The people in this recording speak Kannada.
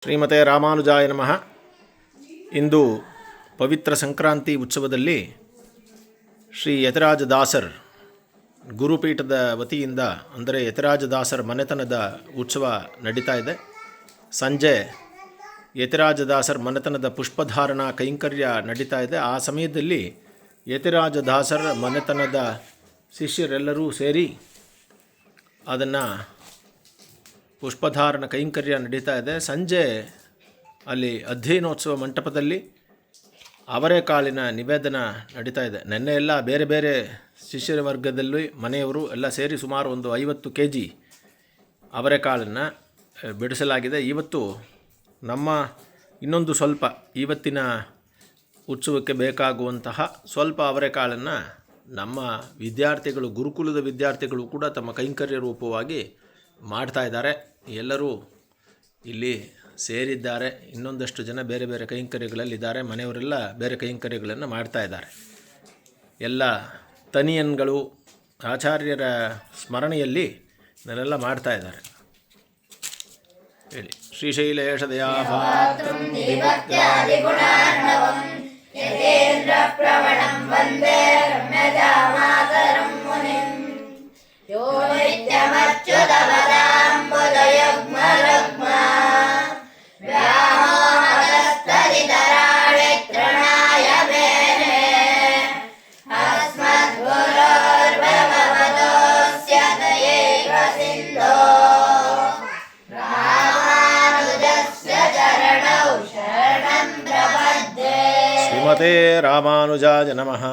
ಶ್ರೀಮತೆ ರಾಮಾನುಜಾಯ ನಮಃ. ಇಂದು ಪವಿತ್ರ ಸಂಕ್ರಾಂತಿ ಉತ್ಸವದಲ್ಲಿ ಶ್ರೀ ಯತಿರಾಜದಾಸರ್ ಗುರುಪೀಠದ ವತಿಯಿಂದ ಅಂದರೆ ಯತಿರಾಜದಾಸರ ಮನೆತನದ ಉತ್ಸವ ನಡೀತಾ ಇದೆ. ಸಂಜೆ ಯತಿರಾಜದಾಸರ ಮನೆತನದ ಪುಷ್ಪಧಾರಣ ಕೈಂಕರ್ಯ ನಡೀತಾ ಇದೆ. ಆ ಸಮಯದಲ್ಲಿ ಯತಿರಾಜದಾಸರ ಮನೆತನದ ಶಿಷ್ಯರೆಲ್ಲರೂ ಸೇರಿ ಅದನ್ನು ಪುಷ್ಪಧಾರಣ ಕೈಂಕರ್ಯ ನಡೀತಾ ಇದೆ. ಸಂಜೆ ಅಲ್ಲಿ ಅಧ್ಯಯನೋತ್ಸವ ಮಂಟಪದಲ್ಲಿ ಅವರೆಕಾಳಿನ ನಿವೇದನ ನಡೀತಾ ಇದೆ. ನೆನ್ನೆ ಎಲ್ಲ ಬೇರೆ ಬೇರೆ ಶಿಷ್ಯರ ವರ್ಗದಲ್ಲಿ ಮನೆಯವರು ಎಲ್ಲ ಸೇರಿ ಸುಮಾರು ಒಂದು 50 kg ಅವರೆಕಾಳನ್ನು ಬಿಡಿಸಲಾಗಿದೆ. ಇವತ್ತು ನಮ್ಮ ಇನ್ನೊಂದು ಸ್ವಲ್ಪ ಇವತ್ತಿನ ಉತ್ಸವಕ್ಕೆ ಬೇಕಾಗುವಂತಹ ಸ್ವಲ್ಪ ಅವರೆಕಾಳನ್ನು ನಮ್ಮ ವಿದ್ಯಾರ್ಥಿಗಳು, ಗುರುಕುಲದ ವಿದ್ಯಾರ್ಥಿಗಳು ಕೂಡ ತಮ್ಮ ಕೈಂಕರ್ಯ ರೂಪವಾಗಿ ಮಾಡ್ತಾ ಇದ್ದಾರೆ. ಎಲ್ಲರೂ ಇಲ್ಲಿ ಸೇರಿದ್ದಾರೆ. ಇನ್ನೊಂದಷ್ಟು ಜನ ಬೇರೆ ಬೇರೆ ಕೈಂಕರ್ಯಗಳಲ್ಲಿದ್ದಾರೆ. ಮನೆಯವರೆಲ್ಲ ಬೇರೆ ಕೈಂಕರ್ಯಗಳನ್ನು ಮಾಡ್ತಾ ಇದ್ದಾರೆ. ಎಲ್ಲ ತನಿಯನ್ಗಳು ಆಚಾರ್ಯರ ಸ್ಮರಣೆಯಲ್ಲಿ ಇದನ್ನೆಲ್ಲ ಮಾಡ್ತಾ ಇದ್ದಾರೆ. ಹೇಳಿ. ಶ್ರೀಶೈಲೇಶ ದಯಾಪಾತ್ರಂ ವಿಭಕ್ತ್ಯಾದಿಗುಣಾರ್ಣವಂ ಯತೇಂದ್ರ ಪ್ರವಣಂ ವಂದೇ ರಮ್ಯಜಾಮಾತರಂ ಮುನಿಂ ಯೋ ನಿತ್ಯಮಚ್ಯುತಪದಾಂಬುಜಯುಗ್ಮರುಗ್ಮ ವ್ಯಾಮೋಹತಸ್ತದಿತರಾಣಿ ತೃಣಾಯ ಮೇನೆ ಅಸ್ಮದ್ಗುರೋರ್ಭಗವತೋಸ್ಯ ದಯೈಕ ಸಿಂಧೋ ರಾಮಾನುಜಸ್ಯ ಚರಣೌ ಶರಣಂ ಪ್ರಪದ್ಯೆ. ಶ್ರೀಮತೆ ರಾಮಾನುಜಾಯ ನಮಃ.